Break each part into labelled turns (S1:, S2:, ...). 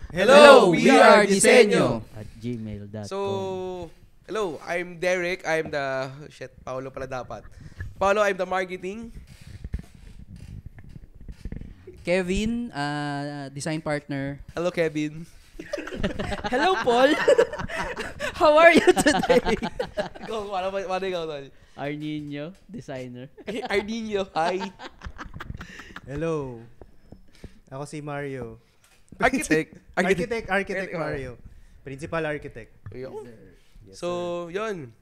S1: Hello, we are Disenyo.
S2: At gmail.com.
S1: So, hello, I'm Derek. I'm the... Shit, Paolo pala dapat. Paolo, I'm the marketing.
S3: Kevin, design partner.
S1: Hello, Kevin.
S3: Hello, Paul. How are you today?
S1: Ikaw, paano ikaw, tol?
S2: Arnino, designer.
S1: Arnino, hi.
S4: Hello. Ako si Mario.
S1: Architect.
S4: Architect Mario. Principal architect.
S1: Ayun.
S4: Yes,
S1: So, yun.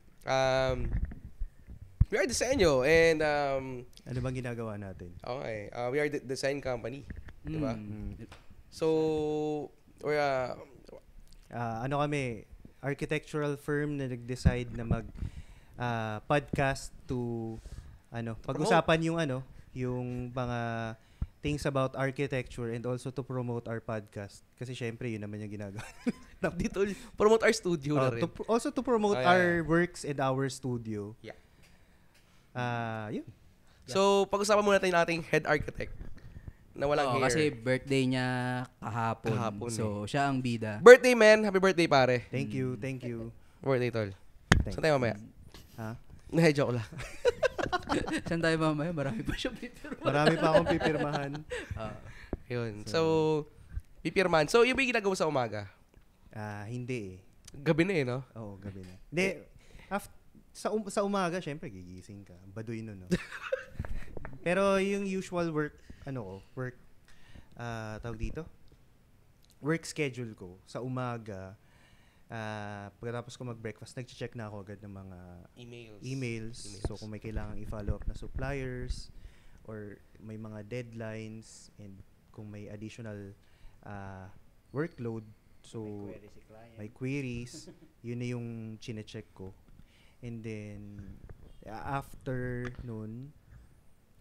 S1: We are Disenyo and
S4: ano bang ginagawa natin?
S1: okay, we are the design company, di ba?
S4: Mm.
S1: So, we're
S4: Ano kami, architectural firm na nag-decide na mag podcast to pag-usapan yung mga things about architecture and also to promote our podcast. Kasi syempre, yun naman yung ginagawa.
S1: dito promote our studio na rin.
S4: Also to promote our works and our studio.
S1: Yeah.
S4: Yun.
S1: So, pag-usapan muna tayo ng ating head architect na walang hair.
S3: Kasi birthday niya kahapon.
S1: Kahapon,
S3: So, siya ang bida.
S1: Birthday, man. Happy birthday, pare.
S4: Thank you.
S1: Birthday, tol.
S4: Thanks.
S1: Saan tayo mamaya?
S4: Ha?
S1: Nah, joke lang.
S3: Saan tayo mamaya? Marami pa siya pipirma.
S4: Marami pa akong pipirmahan.
S1: Yun. So, pipirman. So, yung ba yung ginagawa sa umaga?
S4: Hindi eh.
S1: Gabi na no?
S4: Oo, gabi na. Hindi, sa umaga, syempre, gigising ka. Baduy nun, no? Pero yung usual tawag dito? Work schedule ko sa umaga, pagkatapos ko mag-breakfast, nag-check na ako agad ng mga emails. So, kung may kailangang i-follow up na suppliers or may mga deadlines and kung may additional workload, so may queries, yun na yung chine-check ko. And then, after nun,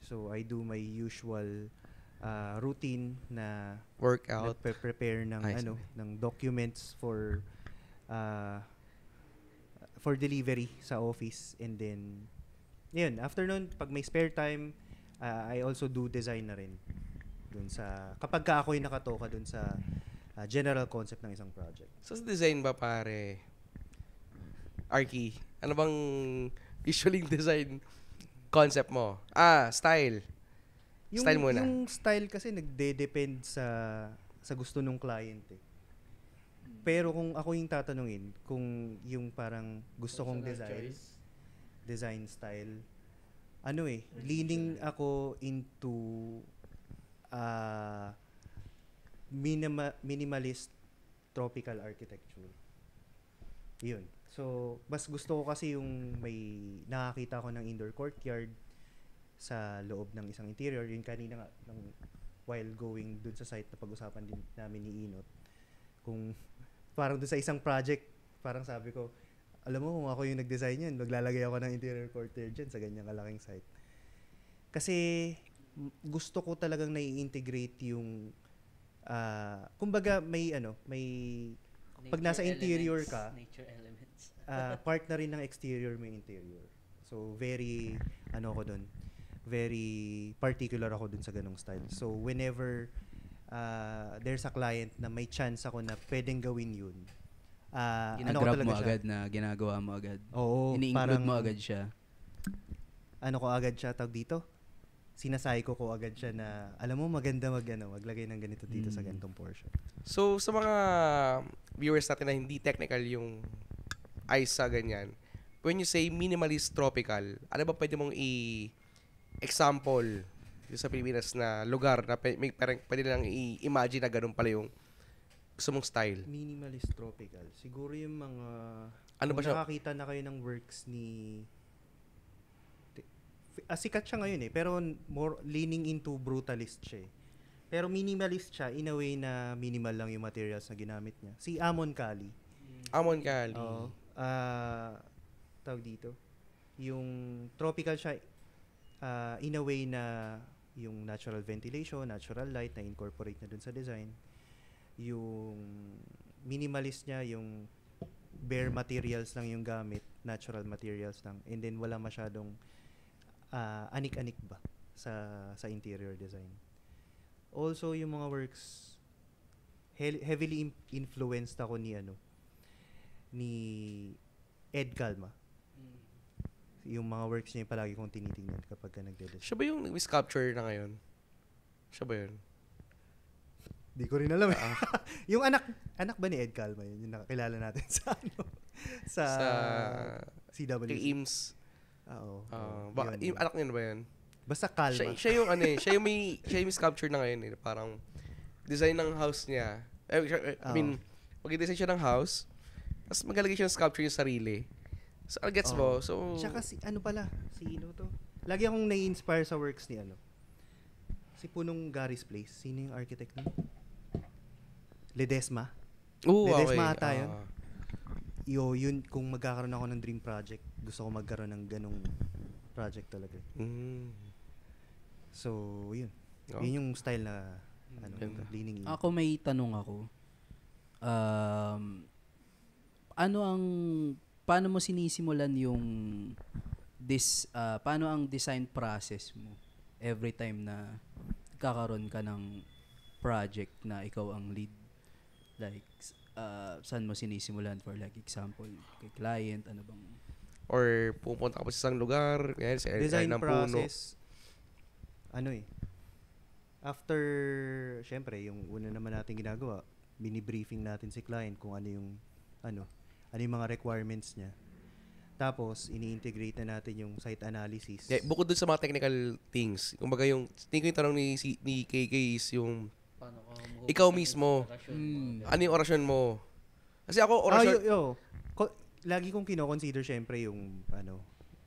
S4: so I do my usual routine na
S1: Workout.
S4: prepare ng ng documents for delivery sa office. And then yun, after nun, pag may spare time, I also do design na rin dun sa kapag ka ako'y nakatoka dun sa general concept ng isang project.
S1: So, sa design ba, pare? Arky, ano bang usually design concept mo? Style. Style muna.
S4: Yung style kasi nagde-depend sa gusto nung client eh. Pero kung ako yung tatanungin, kung yung parang gusto kong design style, leaning ako into minimalist tropical architecture. Yun. So, mas gusto ko kasi yung may nakakita ko ng indoor courtyard sa loob ng isang interior. Yun kanina nga, while going dun sa site na pag-usapan din namin ni Inot. Kung parang dun sa isang project, parang sabi ko, alam mo, kung ako yung nag-design yan, maglalagay ako ng interior courtyard dyan sa ganyang kalaking site. Kasi, gusto ko talagang nai-integrate yung, kumbaga pag nasa interior ka,
S2: Nature elements.
S4: part na rin ng exterior mo yung interior. So, very particular ako dun sa ganong style. So, whenever there's a client na may chance ako na pwedeng gawin yun,
S3: Ginagrab mo agad na ginagawa mo agad.
S4: Oo.
S3: Ini-include mo agad siya.
S4: Tawag dito? Sinasay ko agad siya na, alam mo, maganda maglagay ng ganito dito sa ganitong portion.
S1: So, sa mga viewers natin na hindi technical yung eyes sa ganyan, when you say minimalist tropical, ano ba pwede mong example yung sa Pilipinas na lugar na pwede lang i-imagine na ganun pala yung gusto mong style?
S4: Minimalist tropical. Siguro yung mga...
S1: Ano ba siya?
S4: Nakakita na kayo ng works ni... sikat siya ngayon eh, pero more leaning into brutalist siya eh. Pero minimalist siya in a way na minimal lang yung materials na ginamit niya. Si Amon Kali.
S1: Amon Kali.
S4: Oo. Tawag dito. Yung tropical siya in a way na yung natural ventilation, natural light na incorporate na dun sa design. Yung minimalist niya, yung bare materials lang yung gamit, natural materials lang. And then wala masyadong anik-anik ba sa interior design. Also, yung mga works, heavily influenced ako ni Ed Calma. Yung mga works niya yung palagi kong tinitingnan kapag ka nagde-design.
S1: Siya ba yung sculpture na ngayon? Siya ba yun?
S4: Di ko rin alam. Yung anak ba ni Ed Calma yun? Yung nakakilala natin sa CWC.
S1: Kay Eames.
S4: Oo.
S1: Anak niya ba yan?
S4: Basta Calma.
S1: Siya yung siya yung sculpture na ngayon eh. Parang design ng house niya. I mean, mag-design siya ng house, tapos magalagay siya ng sculpture yung sarili. So, gets mo? So,
S4: tsaka sino to? Lagi akong nai-inspire sa works ni si Punong Gary's Place. Sino yung architect nun? Ledesma. Ledesma ata yun. Yun, kung magkakaroon ako ng dream project, gusto ko magkaroon ng ganong project talaga. So, yun. Yun yung style na leaning in.
S3: Ako may tanong ako. Paano mo sinisimulan yung paano ang design process mo every time na kakaroon ka ng project na ikaw ang lead? Like, saan mo sinisimulan, for like example, kay client, ano bang?
S1: Or pupunta ka pa sa isang lugar, kaya sa
S4: design
S1: ng
S4: process, after, syempre, yung una naman natin ginagawa, bini-briefing natin si client kung ano yung mga requirements niya. Tapos, ini-integrate na natin yung site analysis.
S1: Yeah, bukod dun sa mga technical things, kumbaga yung tanong ni KK is yung ikaw mismo. Ano yung orasyon mo? Kasi ako, orasyon...
S4: Lagi kong kino-consider syempre yung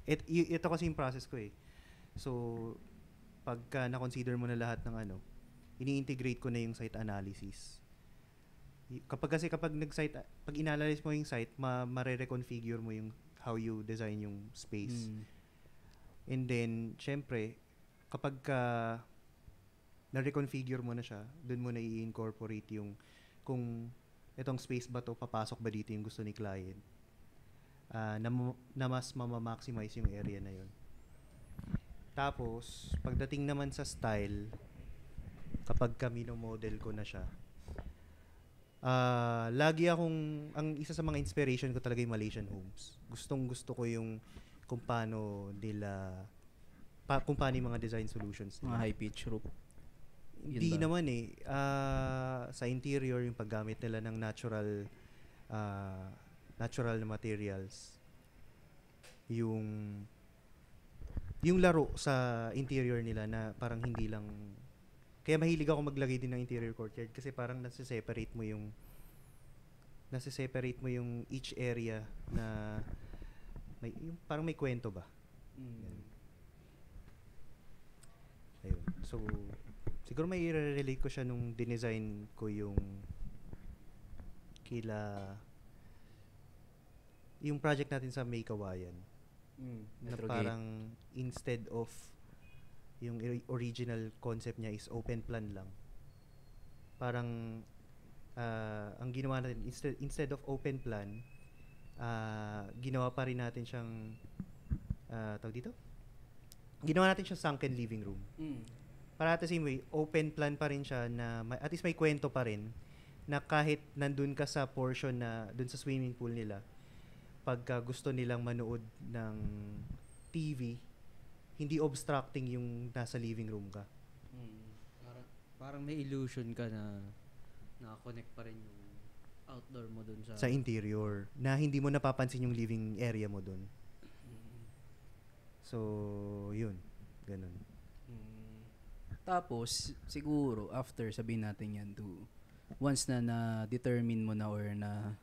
S4: ito kasi yung process ko eh. So, pagka na-consider mo na lahat ng ini-integrate ko na yung site analysis. Kapag pag inanalyze mo yung site, mare-reconfigure mo yung how you design yung space. And then, syempre, kapag na-reconfigure mo na siya, dun mo na i-incorporate yung kung itong space ba to, papasok ba dito yung gusto ni client. Na mas maximize yung area na yun. Tapos, pagdating naman sa style, kapag model ko na siya, lagi ang isa sa mga inspiration ko talaga yung Malaysian homes. Gusto ko yung kung paano yung mga design solutions nila.
S3: Mga high pitch roof.
S4: Hindi naman eh. Sa interior, yung paggamit nila ng natural na materials. Yung laro sa interior nila na parang hindi lang. Kaya mahilig ako maglagay din ng interior courtyard kasi parang nasa-separate mo yung each area na parang may kwento ba. Ayun. So, siguro may i-relate ko siya nung dinesign ko yung project natin sa May Kawayan. Na parang instead of yung original concept niya is open plan lang. Parang ang ginawa natin instead of open plan, ginawa pa rin natin siyang tawag dito? Ginawa natin siyang sunken living room. Para at the same way, open plan pa rin siya na at least may kwento pa rin na kahit nandun ka sa portion na dun sa swimming pool nila, pagka gusto nilang manood ng TV, hindi obstructing yung nasa living room ka.
S2: Parang may illusion ka na naka-connect pa rin yung outdoor mo dun
S4: sa interior, na hindi mo napapansin yung living area mo dun. So, yun. Ganun.
S3: Tapos, siguro, after sabihin natin yan once na na-determine mo na or na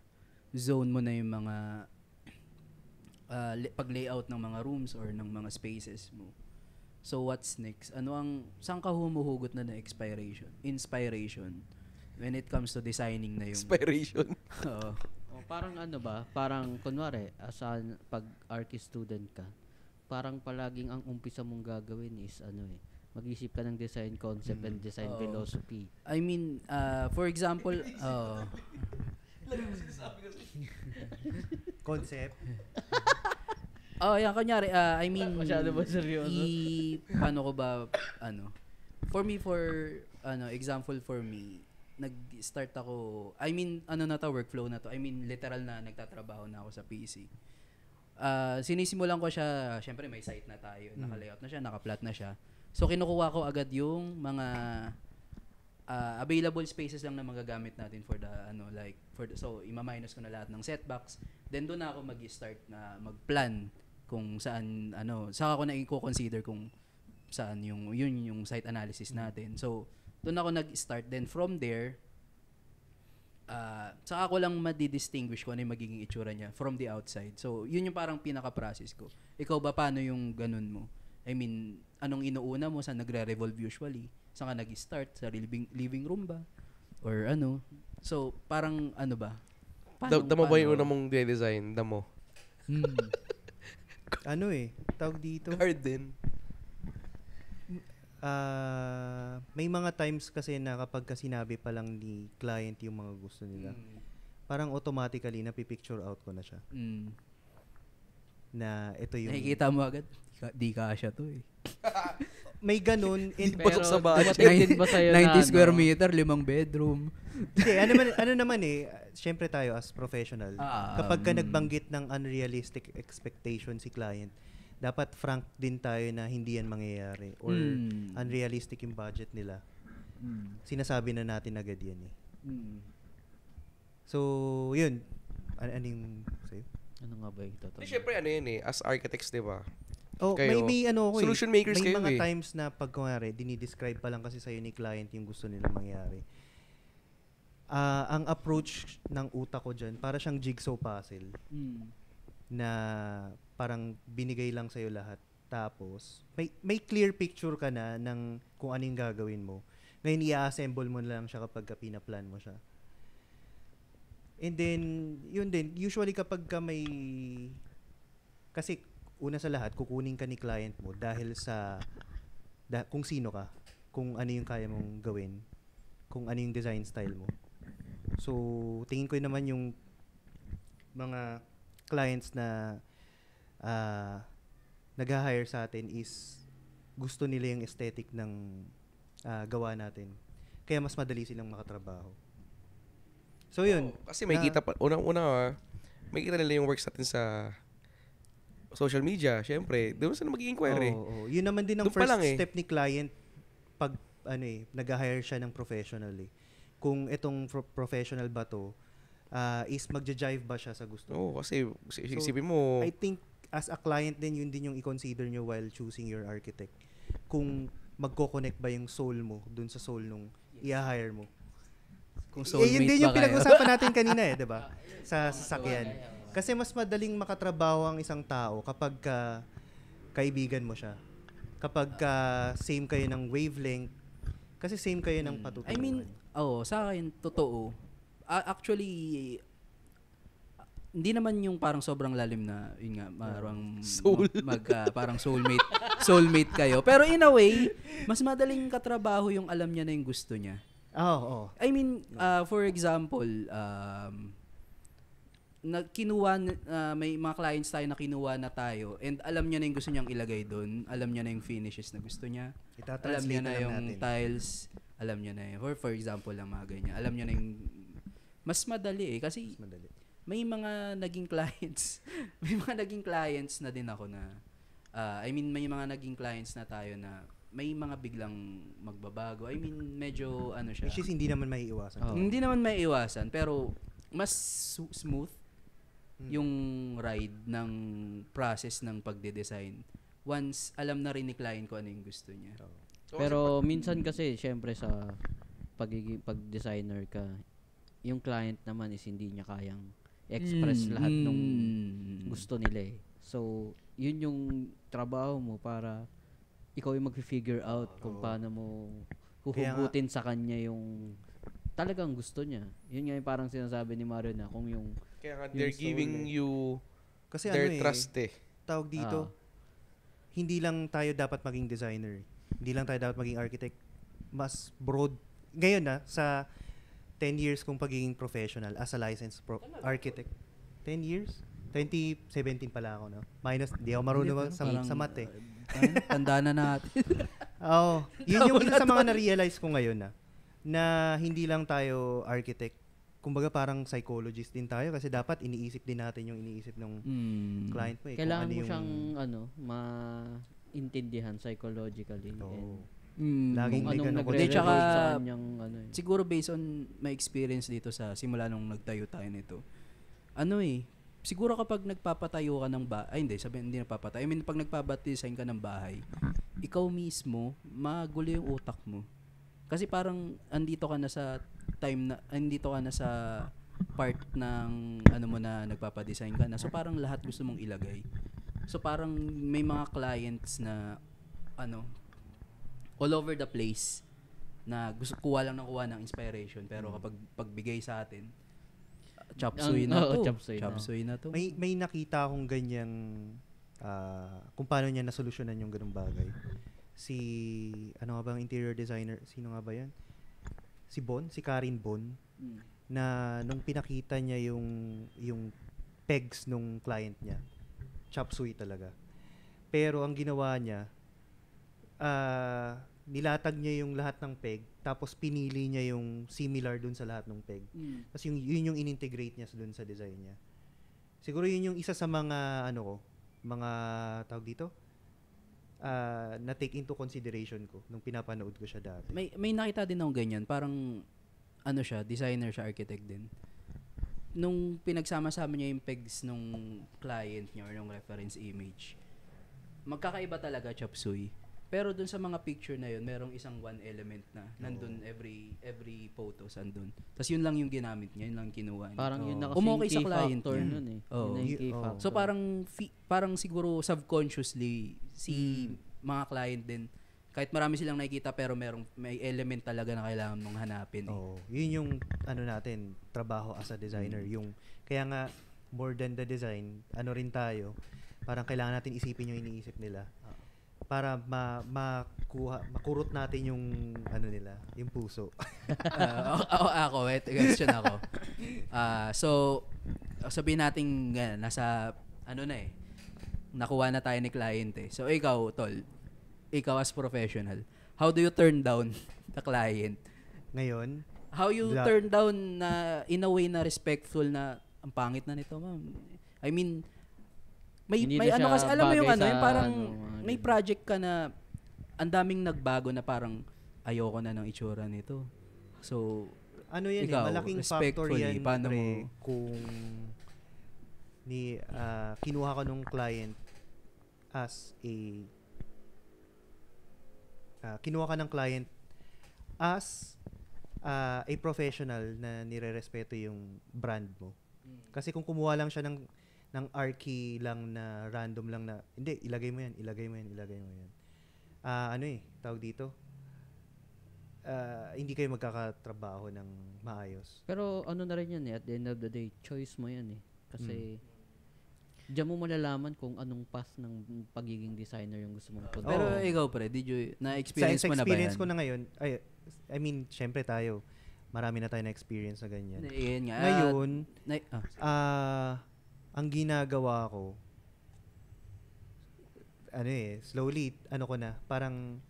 S3: zone mo na yung mga pag-layout ng mga rooms or ng mga spaces mo. So, what's next? Saan ka humuhugot na inspiration when it comes to designing na yung...
S1: Inspiration?
S3: Oo.
S2: Parang parang kunwari, pag artist student ka, parang palaging ang umpisa mong gagawin is mag-isip ka ng design concept and design philosophy.
S3: I mean, for example,
S4: concept.
S3: Yeah, kunyari, I mean,
S2: masyado ba seryoso?
S3: paano ko ba, example for me, nag-start ako, I mean, ano na to, workflow na to. I mean, literal na nagtatrabaho na ako sa PC. Sinisimulan ko siya, syempre may site na tayo, naka-layout na siya, naka-plot na siya. So, kinukuha ko agad yung mga available spaces lang na magagamit natin for the, so, ima-minus ko na lahat ng setbacks. Then, doon na ako mag-start na mag-plan kung saan, saka ko na i-consider kung saan yung site analysis natin. So, doon ako nag-start. Then, from there, saka ko lang madi-distinguish kung ano yung magiging itsura niya from the outside. So, yun yung parang pinaka-process ko. Ikaw ba, paano yung ganun mo? I mean, anong inuuna mo? Saan nagre-revolve usually? Saan ka nag-start? Sa living room ba? Or ano? So, parang ano ba?
S1: Damo ba yung una mong design? Damo?
S4: Tawag dito.
S1: Garden.
S4: May mga times kasi na kapag sinabi pa lang ni client yung mga gusto nila, parang automatically napipicture out ko na siya. Na ito yung...
S3: Nakikita mo agad, di kasya to eh.
S4: May ganun.
S1: Pasok sa budget.
S2: dumating din ba sa'yo
S3: 90 square meter, 5 bedroom.
S4: Hindi, ano naman syempre tayo as professional, kapag ka nagbanggit ng unrealistic expectation si client, dapat frank din tayo na hindi yan mangyayari or unrealistic yung budget nila. Sinasabi na natin agad yan eh. So, yun. Ano yung sa'yo?
S2: Ano nga ba yung totoo?
S1: Siyempre as architects, di ba?
S4: May
S1: solution makers
S4: may
S1: kayo
S4: mga times na pag kunwari, dinidescribe pa lang kasi sa'yo ni client yung gusto nilang mangyari. Ang approach ng utak ko dyan, para siyang jigsaw puzzle. Na parang binigay lang sa'yo lahat. Tapos, may clear picture ka na ng kung ano yung gagawin mo. Ngayon, i-assemble mo na lang siya kapag pinaplan mo siya. And then, yun din, usually kapag ka kasi una sa lahat, kukunin ka ni client mo dahil sa kung sino ka, kung ano yung kaya mong gawin, kung ano yung design style mo. So, tingin ko naman yung mga clients na nag-hire sa atin is gusto nila yung aesthetic ng gawa natin. Kaya mas madali silang makatrabaho. So, yun.
S1: Kasi may kita pa, unang-una, may kita nila yung works natin sa social media, syempre. Doon sila mag-i-inquire.
S4: Yun naman din ang
S1: doon
S4: first step ni client pag nag-hire siya ng professional eh. Kung itong professional ba to, is magja-jive ba siya sa gusto?
S1: Kasi isipin mo.
S4: I think as a client din, yun din yung i-consider nyo while choosing your architect. Kung magko-connect ba yung soul mo dun sa soul nung i-hire mo.
S3: Kung soulmate
S4: yun din yung pinag-usapan natin kanina eh, 'di ba? Sa sasakyan. Kasi mas madaling makatrabaho ang isang tao kapag kaibigan mo siya. Kapag same kayo ng wavelength. Kasi same kayo ng patutunguhan.
S3: I mean, sa akin, totoo. Actually, hindi naman yung parang sobrang lalim na, yun nga, parang parang soulmate kayo. Pero in a way, mas madaling katrabaho yung alam niya na yung gusto niya. I mean, for example, may mga clients tayo na kinuha na tayo and alam niya na yung gusto niyang ilagay doon, alam niya na yung finishes na gusto niya, alam niya na yung tiles, alam niya na yung, for example lang mga ganyan, alam niya na yung, mas madali kasi may mga naging clients na din ako na, may mga naging clients na tayo na may mga biglang magbabago. I mean, medyo siya.
S4: Which is hindi naman maiiwasan.
S3: Hindi naman maiiwasan, pero mas smooth yung ride ng process ng pagde-design once alam na rin ni client ko ano yung gusto niya.
S2: Pero minsan kasi, syempre sa pag-designer ka, yung client naman is hindi niya kayang express lahat ng gusto nila eh. So, yun yung trabaho mo para ikaw yung mag-figure out kung paano mo huhugutin sa kanya yung talagang gusto niya. Yun nga yung parang sinasabi ni Mario na kung yung
S1: kaya nga, they're giving you
S4: kasi
S1: their trust eh.
S4: Tawag dito, hindi lang tayo dapat maging designer. Hindi lang tayo dapat maging architect. Mas broad. Ngayon sa 10 years kong pagiging professional as a licensed architect. 10 years? 2017 pala ako, no? Minus, di ako marunong sa math eh.
S3: Tanda na natin.
S4: Yun yung isa sa mga na-realize ko ngayon na na hindi lang tayo architect. Kumbaga parang psychologist din tayo kasi dapat iniisip din natin yung iniisip ng client mo.
S2: Kailangan mo siyang maintindihan psychologically.
S4: Oo.
S2: And
S4: Laging
S2: kung
S4: may
S2: anong
S4: ganun ko.
S2: nagre-relate
S3: Tsaka,
S2: sa kanyang
S3: siguro based on my experience dito sa simula nung nagtayo tayo nito. Siguro kapag nagpapatayo ka ng bahay, hindi nagpapatayo. I mean, pag nagpabadesign ka ng bahay, ikaw mismo, magulo yung utak mo. Kasi parang andito ka na sa part ng mo na nagpapadesign ka na. So parang lahat gusto mong ilagay. So parang may mga clients na all over the place na gusto kuha lang ng inspiration, pero kapag pagbigay sa atin, chop suey na to.
S4: May nakita akong ganyang kung paano niya nasolusyonan yung ganung bagay. Ano nga ba ang interior designer? Sino nga ba yan? Si Karin Bon, na nung pinakita niya yung pegs nung client niya, chop suey talaga. Pero ang ginawa niya, nilatag niya yung lahat ng peg, tapos pinili niya yung similar dun sa lahat ng peg. Tapos yun yung in-integrate niya dun sa design niya. Siguro yun yung isa sa mga mga tawag dito, na take into consideration ko nung pinapanood ko siya dati.
S3: May nakita din ako ganyan, parang siya, designer siya, architect din. Nung pinagsama-sama niya yung pegs nung client niya or yung reference image, magkakaiba talaga chop suey. Pero dun sa mga picture na yun, merong isang one element na nandun every photos andun. Tapos yun lang yung ginamit niya, yun lang kinuha niya.
S2: Parang yun na kasi
S3: Umokay
S2: yung
S3: sa
S2: key
S3: client
S2: factor
S3: niya.
S2: nun eh.
S3: Oo.
S2: Yun na yung key factor.
S3: So parang siguro subconsciously mga client din, kahit marami silang nakikita pero may element talaga na kailangan mong hanapin.
S4: Yun yung natin, trabaho as a designer. Yung kaya nga more than the design, rin tayo, parang kailangan natin isipin yung iniisip nila. Para makurot natin yung nila, yung puso.
S3: Ako, question ako. So sabihin natin nasa nakuha na tayo ni client eh. So ikaw, Tol, ikaw as professional, how do you turn down the client?
S4: Ngayon,
S3: how you turn down na in a way na respectful na ang pangit na nito, ma'am. I mean, may kasi alam mo yung yung parang may project ka na ang daming nagbago na parang ayoko na ng itsura nito. So
S4: yan
S3: ikaw,
S4: malaking factor yan
S3: paano
S4: kung kinuha ka nung client as a professional na nirerespeto yung brand mo. Kasi kung kumuha lang siya ng archi lang na random lang na, hindi, ilagay mo yan. Tawag dito, hindi kayo magkakatrabaho ng maayos.
S2: Pero na rin yan eh, at the end of the day, choice mo yan eh. Kasi diyan mo malalaman kung anong path ng pagiging designer yung gusto mong punta.
S3: Pero ikaw na-experience mo na ba yan?
S4: Sa experience ko na ngayon, I mean, syempre tayo, marami na tayo na experience na ganyan. Ngayon, ang ginagawa ko, slowly, ko na, parang,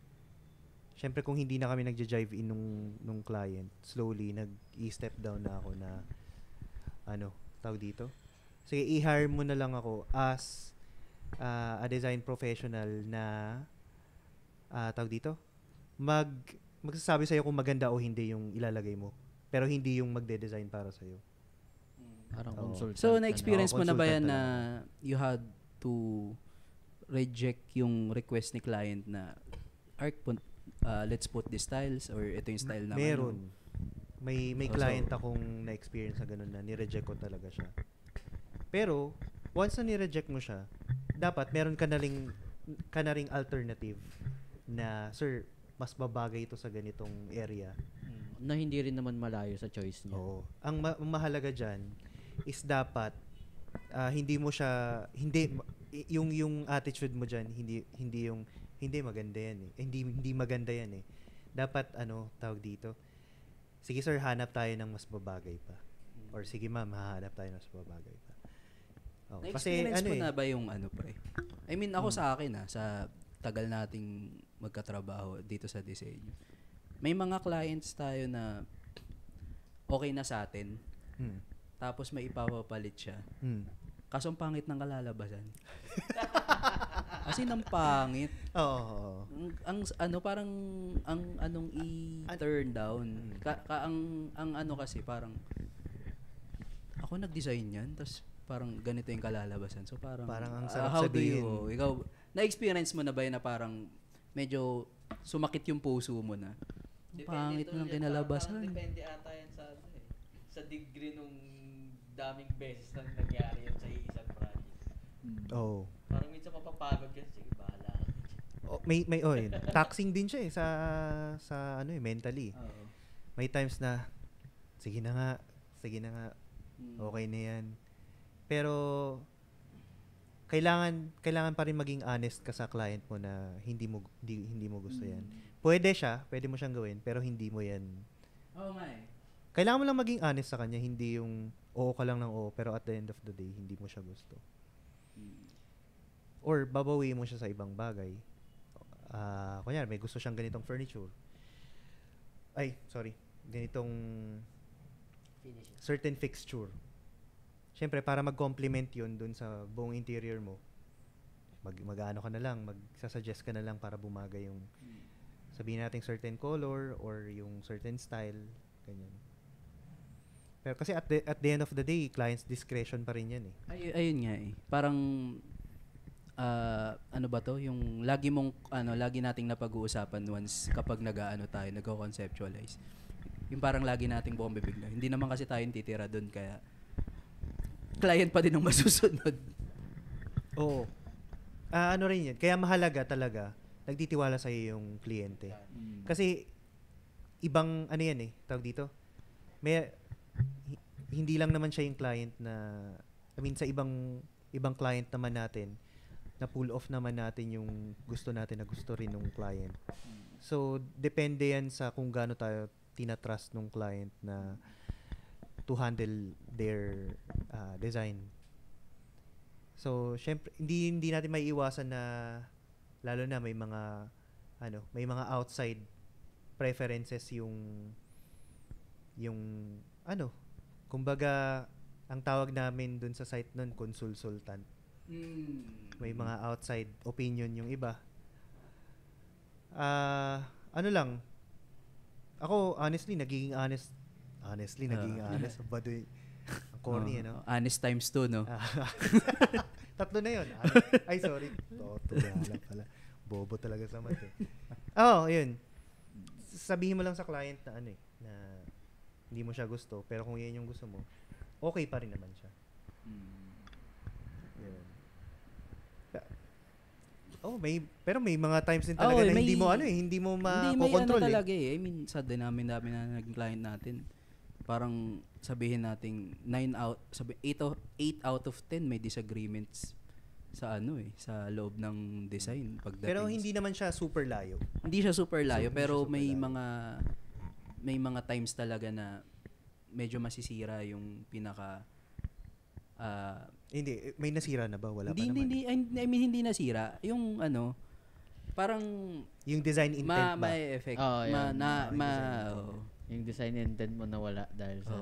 S4: syempre kung hindi na kami nagja-jive in nung client, slowly, nag-i-step down na ako na, tawag dito? Sige, i-hire mo na lang ako as a design professional na, tawag dito? Magsasabi sa'yo kung maganda o hindi yung ilalagay mo. Pero hindi yung magde-design para sa'yo.
S2: Parang consultant.
S3: So, na-experience mo na ba yan
S4: consultant
S3: na you had to reject yung request ni client na let's put these styles or ito yung style naman?
S4: Meron. May client akong na-experience na ganun na ni-reject ko talaga siya. Pero, once na ni-reject mo siya, dapat meron ka na ring alternative na, sir, mas babagay ito sa ganitong area.
S2: Na hindi rin naman malayo sa choice niya.
S4: Oo. Ang mahalaga dyan is dapat yung attitude mo dyan, hindi maganda yan eh. Hindi maganda yan eh. Dapat tawag dito, sige sir, hanap tayo ng mas babagay pa. Or sige ma'am, hahanap tayo ng mas babagay pa.
S3: Na-experience mo na ba yung pre? I mean, ako sa akin sa tagal nating magkatrabaho dito sa disenyo. may mga clients tayo na okay na sa atin,
S4: Mm.
S3: tapos may ipapapalit siya.
S4: Mm.
S3: Kaso ang pangit ng kalalabasan. As in, ang pangit.
S4: Oo.
S3: Ang ano parang ang anong i-turn down. Ang ano kasi parang ako nag-design yan, tapos parang ganito yung kalalabasan. So parang
S4: Ang sarap
S3: how
S4: sabihin.
S3: do you ikaw na-experience mo na ba yun na parang medyo sumakit yung puso mo na? Pangit mo ng kinalabasan.
S2: Depende ata yan sa ano eh. Sa degree nung daming beses nang nangyari yun sa isang project.
S4: Oh.
S2: Parang minsan mapapagod ka, sige bahala ka.
S4: Oh, yun. Taxing din siya sa ano mentally.
S3: Oo.
S4: May times na sige na nga, okay na yan. Pero kailangan pa rin maging honest ka sa client mo na hindi mo gusto yan. Pwede mo siyang gawin, pero hindi mo yan.
S3: Oo nga eh.
S4: Kailangan mo lang maging honest sa kanya, hindi yung oo ka lang ng oo, pero at the end of the day, hindi mo siya gusto. Or babawiin mo siya sa ibang bagay. Kunyari, may gusto siyang ganitong furniture. Ganitong certain fixture. Siyempre, para mag-complement yun dun sa buong interior mo, mag-ano ka na lang, magsasuggest ka na lang para bumagay yung sabihin natin certain color or yung certain style, ganyan. Pero kasi at the end of the day, client's discretion pa rin yan eh.
S3: Ayun nga eh. Parang ano ba to? Yung lagi nating napag-uusapan once kapag tayo, nagko-conceptualize. Yung parang lagi nating buong bibigla. Hindi naman kasi tayo titira doon, kaya client pa din ang masusunod.
S4: Oo. Ano rin yan. Kaya mahalaga talaga, nagtitiwala sa'yo yung kliyente. Kasi, ibang, ano yan eh, tawag dito, hindi lang naman siya yung client na, sa ibang client naman natin, na pull off naman natin yung gusto natin na gusto rin ng client. So, depende yan sa kung gaano tayo tinatrust ng client na to handle their design. So, syempre, hindi natin maiiwasan na lalo na may mga outside preferences yung kumbaga ang tawag namin dun sa site nun consultant. May mga outside opinion yung iba. Ako honestly naging honest. Baduy. Ang corny no.
S3: Honest times 2, no?
S4: Tatlo na yun. Ay, sorry. Lang pala. Bobo talaga sa mat eh. Yun. Sabihin mo lang sa client na na hindi mo siya gusto, pero kung yan yung gusto mo, okay pa rin naman siya. Yun. Pero may mga times din talaga na hindi mo makokontrol eh.
S3: Talaga eh. I mean, sa dinamin namin na naging client natin, parang sabihin nating 8 out of 10 may disagreements sa sa loob ng design pagdating.
S4: Pero hindi naman siya super layo.
S3: Hindi siya super layo, pero may mga times talaga na medyo masisira yung pinaka
S4: hindi, may nasira na ba? Wala pa naman.
S3: Hindi nasira. Yung parang
S4: yung design intent ba?
S3: May effect.
S2: Yung design intent mo nawala dahil sa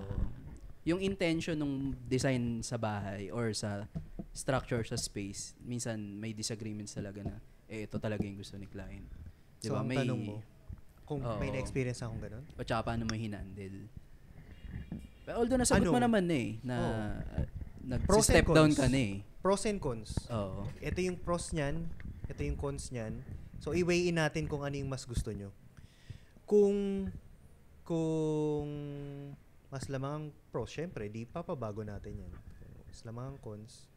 S3: yung intention ng design sa bahay or sa structure sa space, minsan may disagreements talaga na ito talaga yung gusto ni client.
S4: Diba? So ang tanong mo, kung may na-experience akong ganun?
S3: O tsaka paano mo hinandle? But although nasagot mo naman na nag-step down ka na
S4: Pros and cons.
S3: Oo.
S4: Ito yung pros niyan, ito yung cons niyan. So i-weigh in natin kung ano yung mas gusto nyo. Kung mas lamang ang pros, syempre, di papabago natin yan. Mas lamang ang cons,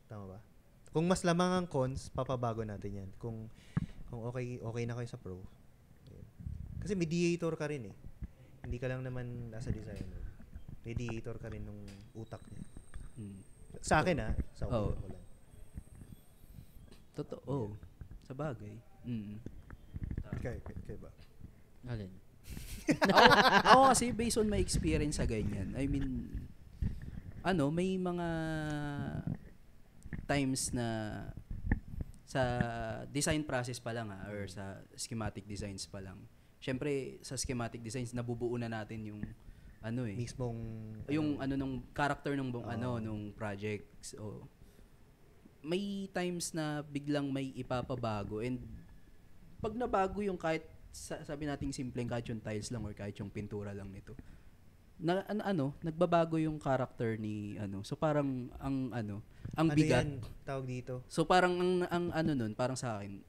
S4: tama ba? Kung mas lamang ang cons, papabago natin yan. Kung okay na kayo sa pro. Yun. Kasi mediator ka rin eh. Hindi ka lang naman nasa designer. Mediator ka rin nung utak niya. Sa akin sa opinion ko lang.
S3: Totoo. Sa bagay.
S4: Kaya ba?
S2: alin?
S3: Ako kasi based on my experience sa ganyan, I mean, may mga times na sa design process pa lang or sa schematic designs pa lang, syempre sa schematic designs nabubuo na natin yung ano eh,
S4: Mismong
S3: yung ano nung character nung nung project. So may times na biglang may ipapabago, and pag nabago yung kahit sabi nating simpleng kahit yung tiles lang or kahit yung pintura lang nito, nagbabago yung character ni ano. So parang ang bigat.
S4: yan, tawag dito?
S3: So parang ang ano nun, parang sa akin,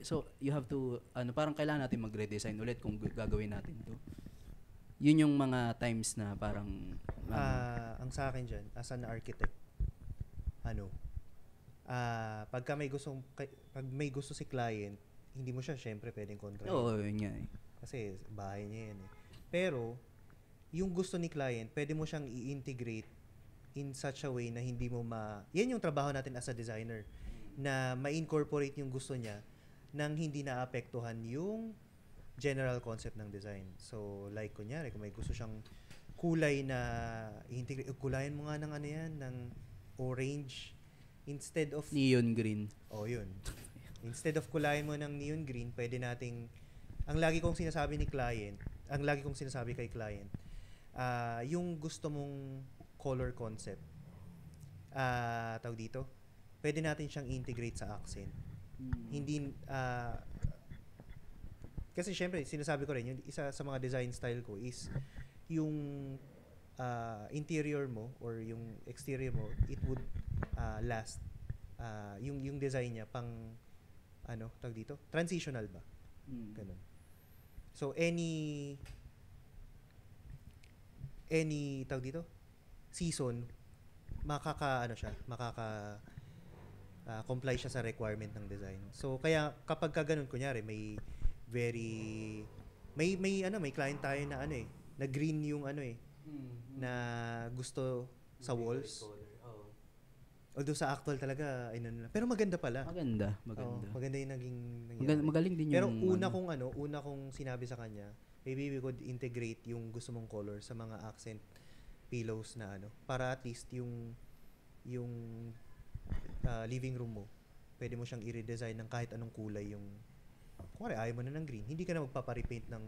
S3: so you have to parang kailangan natin mag-redesign ulit kung gagawin natin to. Yun yung mga times na parang
S4: Ang sa akin dyan, as an architect, pag may gusto si client, hindi mo siya syempre pwedeng kontrahin.
S3: Oo, yun nga eh.
S4: Kasi bahay niya yan eh. Pero, yung gusto ni client, pwede mo siyang i-integrate in such a way na hindi mo yan yung trabaho natin as a designer, na ma-incorporate yung gusto niya nang hindi naapektuhan yung general concept ng design. So, like, kunyari, kung may gusto siyang kulay na i-integrate, kulayan mo nga ng ng orange instead of
S3: neon green.
S4: yun. Instead of kulayan mo ng neon green, pwede nating ang lagi kong sinasabi kay client, yung gusto mong color concept, tawag dito, pwede natin siyang integrate sa accent. Hindi kasi syempre sinasabi ko rin, yung isa sa mga design style ko is yung interior mo or yung exterior mo, it would last. Yung design niya pang tawag dito, transitional ba? Ganun. So any tawag dito, season, comply siya sa requirement ng design. So kaya kapag ganun, kunyari may client tayo na na green yung na gusto sa walls. Although sa actual talaga pero maganda pala.
S3: Maganda.
S4: Maganda yung naging nangyari.
S3: Magaling din yung
S4: pero una kong sinabi sa kanya, maybe we could integrate yung gusto mong color sa mga accent pillows na para at least yung living room mo, pwede mo siyang i-redesign ng kahit anong kulay. Yung kuwari ayaw mo na ng green, hindi ka na magpaparepaint ng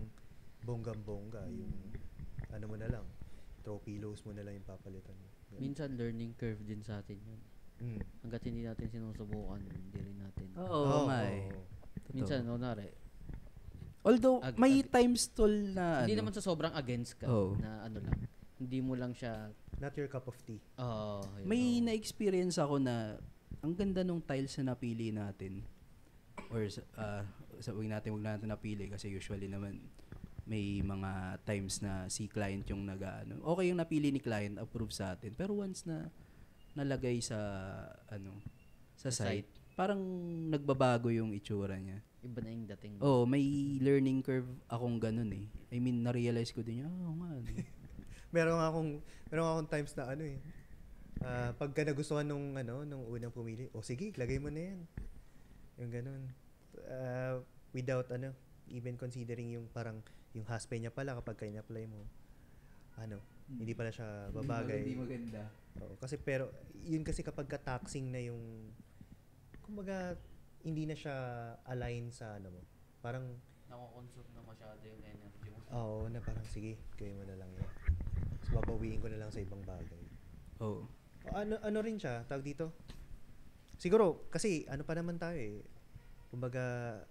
S4: bonggam-bongga. Yung mo na lang, throw pillows mo na lang yung papalitan mo.
S2: Minsan learning curve din sa atin yun. Hanggat hindi natin sinusubukan, hindi rin natin.
S3: Oo, may.
S2: Minsan, kunwari,
S3: although, may times tol na
S2: hindi naman sa sobrang against ka, na lang. Hindi mo lang siya...
S4: Not your cup of tea.
S3: May na-experience ako na ang ganda nung tiles na napili natin. Or, wag natin napili kasi usually naman may mga times na si client yung okay yung napili ni client, approve sa atin. Pero once na nalagay sa sa site, parang nagbabago yung itsura niya.
S2: Iba na yung dating.
S3: May learning curve akong ganun eh. I mean, na-realize ko din nga.
S4: meron akong times na pagka nagustuhan nung unang pumili, sige, lagay mo na yan. Yung ganun. Without even considering yung parang yung haspe niya pala kapag kanya-apply mo. Hindi pala siya babagay.
S3: Hindi maganda.
S4: Kasi pero yun kasi kapag taxing na yung kumbaga hindi na siya align sa mo. Parang
S2: nako-consume na masyado yung energy mo.
S4: Na parang sige, gawin mo na lang yan. So, babawiin ko na lang sa ibang bagay. Ano rin siya, tawag dito? Siguro, kasi pa naman tayo eh. Kumbaga,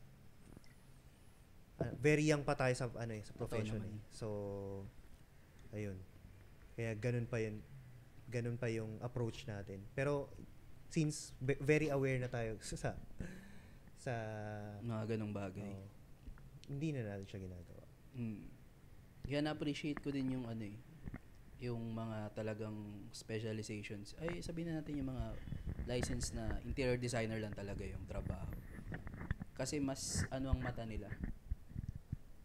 S4: very young pa tayo sa sa profession eh. So, ayun. Kaya ganun pa yung approach natin. Pero, since very aware na tayo sa
S3: mga ganong bagay.
S4: Hindi na natin siya ginagawa.
S3: Kaya na-appreciate ko din yung yung mga talagang specializations. Ay, sabihin na natin yung mga license na interior designer lang talaga yung trabaho. Kasi mas ang mata nila.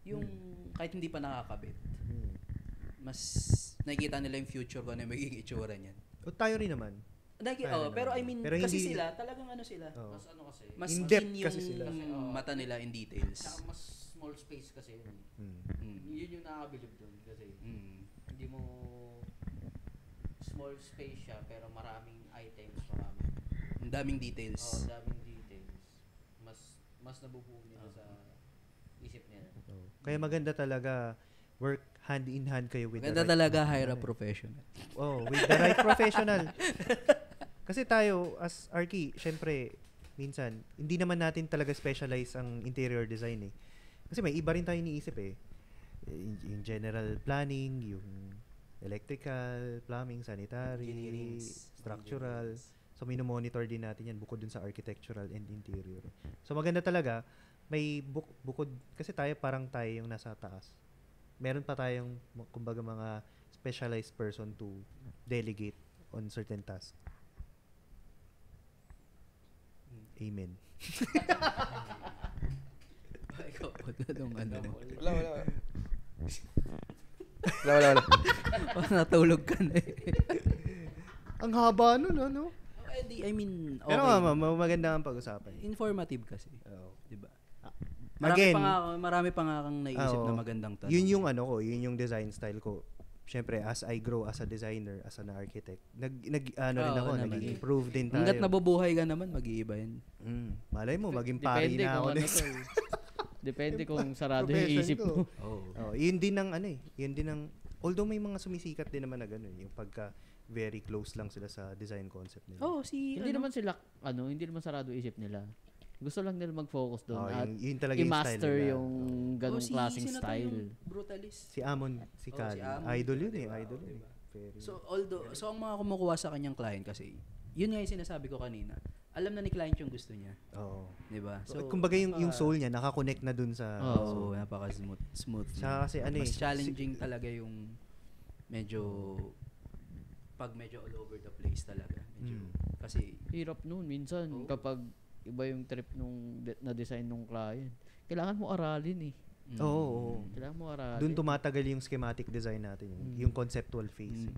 S3: Yung kahit hindi pa nakakabit. Mas nakikita nila yung future ko na magiging itsura niyan.
S4: Tayo rin naman.
S3: Pero I mean,
S4: pero
S3: kasi
S4: hindi,
S3: sila, talagang sila.
S2: Mas kasi.
S3: Mas
S4: in-depth
S3: in
S4: kasi sila.
S3: mata nila in details.
S2: Saka mas small space kasi yun. Yun yung nakakabilib doon kasi hindi mo small space siya pero maraming items,
S3: Ang daming details.
S2: Daming details. Mas nabubuo nila sa Isip niya.
S4: Kaya maganda talaga work hand in hand kayo with
S3: Ganda
S4: the right
S3: talaga hire a professional.
S4: with the right professional. Kasi tayo, as Arky, syempre, minsan, hindi naman natin talaga specialize ang interior design eh. Kasi may iba rin tayo iniisip eh. Yung general planning, yung electrical, plumbing, sanitary, structural. So, minomonitor din natin yan bukod dun sa architectural and interior. So, maganda talaga, may bukod, kasi tayo parang tayo yung nasa taas. Meron pa tayong, kumbaga, mga specialized person to delegate on certain tasks. Amen.
S3: Ikaw, anong ano mo?
S1: Wala. Wala.
S3: Natulog ka na eh.
S4: Ang haba nun, ano?
S3: I mean, okay.
S4: Pero maganda ang pag-usapan.
S3: Informative kasi.
S4: Oh.
S3: Diba?
S4: Again,
S3: Marami pa nga kang naisip na magandang tanong.
S4: Yun yung yun yung design style ko. Siyempre, as I grow as a designer, as an architect, nag-improve din tayo.
S3: Hanggat nabubuhay ka naman, mag-iiba yan.
S4: Malay mo, maging pari na ako next.
S2: Depende kung sarado yung isip mo.
S4: Yun din ang, although may mga sumisikat din naman na gano'n, yung pagka very close lang sila sa design concept nila.
S2: Hindi naman sila, hindi naman sarado isip nila. Gusto lang nila mag-focus doon at
S4: yun talaga yung style
S2: i-master
S4: nila.
S2: yung ganung klaseng style.
S3: Brutalist.
S4: Si Amon, si Cal. Idol yun eh. Idol yun.
S3: So ang mga kumukuha sa kanyang client kasi, yun nga yung sinasabi ko kanina. Alam na ni client yung gusto niya.
S4: Oo.
S3: 'Di ba?
S4: So, kumbaga yung soul niya nakakonect na dun sa
S3: napaka-smooth.
S4: Siya kasi
S3: Mas challenging talaga yung medyo pag medyo all over the place talaga. Medyo kasi
S2: Hirap noon minsan kapag iba yung trip nung na-design nung client. Kailangan mo aralin eh.
S4: Oo.
S2: Kailangan mo aralin.
S4: Doon tumatagal yung schematic design natin, yung conceptual phase.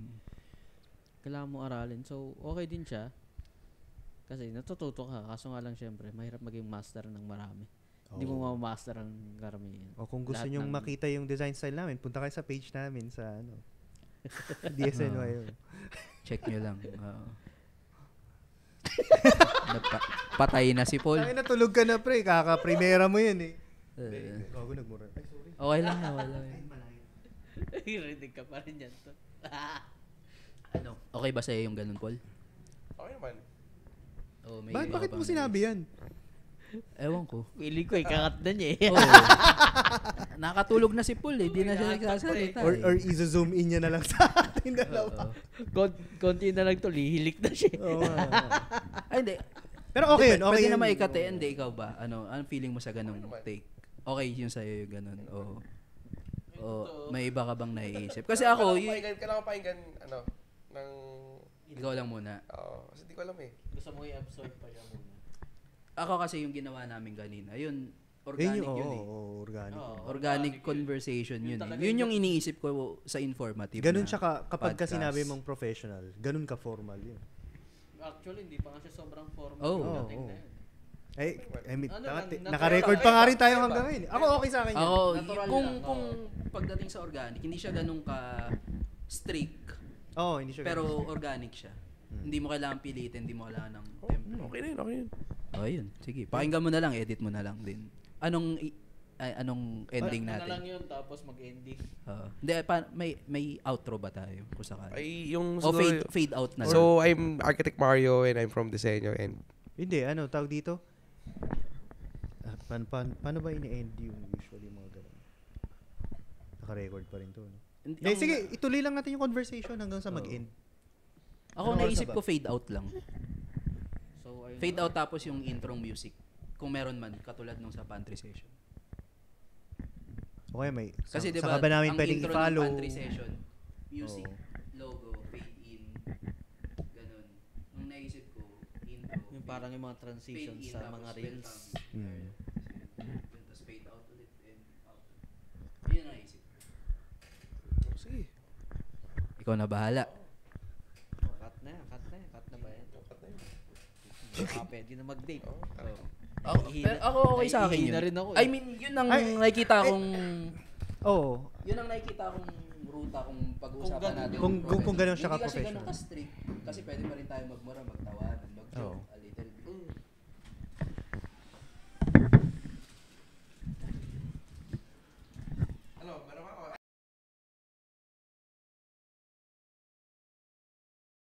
S2: Kailangan mo aralin. So, okay din siya. Kasi natututo ka. Kaso nga lang syempre, mahirap maging master ng marami. Hindi mo ma-master ang karamihan.
S4: O kung gusto nyong makita yung design style namin, punta kayo sa page namin sa DSNY.
S3: check nyo lang. Patay na si Paul.
S4: Ay, natulog ka na pre. Kaka-primera mo yun eh. Gago nagmura. Ay, sorry.
S3: Okay lang.
S2: Rinig ka pa rin yan to.
S3: Okay ba sa'yo yung ganun, Paul?
S1: Okay naman.
S4: Bakit mo sinabi yan?
S3: Ewan ko.
S2: Feeling ko, ikakat na niya eh.
S3: Nakatulog na si Paul eh. Di na siya nagsasalita.
S4: Or izo-zoom in niya na lang sa atin dalawa.
S2: Konti na lang to, lihilik na siya.
S3: Ay, hindi.
S4: Pero okay yun. Okay
S3: Pwede
S4: yun.
S3: na maikate. Hindi, ikaw ba? Anong feeling mo sa ganung take? Okay yun sa'yo yung ganun. May iba ka bang naiisip? Kasi ako,
S1: Kailangan pakinggan, ng...
S3: Ikaw lang muna.
S1: Kasi di ko alam eh.
S2: Gusto mo i-absorb pa siya muna.
S3: Ako kasi yung ginawa namin kanina, yun, organic yun eh.
S4: Organic.
S3: Organic conversation yun eh. Yun yung iniisip ko sa informative.
S4: Ganun siya kapag ka
S3: podcast.
S4: sinabi mong professional, ganun ka formal yun.
S2: Actually, hindi pa nga siya sobrang formal.
S4: Oo. I mean,
S2: natural
S4: naka-record pa nga rin tayo hanggang ngayon. Ako okay sa akin yan.
S3: Ako,
S2: Natural
S3: kung pagdating sa organic, hindi siya ganun ka strict,
S4: Hindi siya
S3: pero
S4: ganun.
S3: organic siya. Hindi mo kailangan pilitin, hindi mo kailangan ng tempo.
S1: Okay na yun.
S3: Yun. Sige, pakinggan mo na lang, edit mo na lang din. Anong ending
S2: Na lang
S3: natin?
S2: yun, tapos mag-ending.
S3: Hindi, may outro ba tayo? Kung sakali.
S1: Ay, yung...
S3: O fade out na lang.
S1: So, I'm Architect Mario and I'm from Disenyo and...
S4: Hindi, tawag dito? Paano ba ini-end yung usually mga ganun? Naka-record pa rin to, no? Sige, ituloy lang natin yung conversation hanggang sa mag-end.
S3: Ako naisip ko fade out lang.
S2: So, ayun.
S3: Fade out tapos yung intro music. Kung meron man, katulad nung sa pantry session.
S4: Okay, may...
S3: Kasi diba,
S4: saka ba namin
S3: ang
S4: pwedeng
S3: intro
S4: i-follow?
S3: ng pantry session, music, logo, fade in, ganun. Nung naisip ko, intro,
S2: Yung parang yung mga transitions
S3: fade in,
S2: sa
S3: tapos
S2: mga reels.
S3: Tapos fade out ulit and out. Yun ang naisip ko.
S1: Sige.
S3: Ikaw na bahala.
S2: Cut na ba yan? Baka pwede na mag-date.
S3: Ako okay sa akin yun.
S2: Na rin ako.
S3: I mean, yun ang nakikita kong... Yun ang nakikita kong ruta kung pag-uusapan natin.
S4: Kung ganun siya
S3: Hindi kasi
S4: ka-professional.
S3: ganun ka-strict. Kasi pwede pa rin tayo magmura, magtawanan, mag-joke.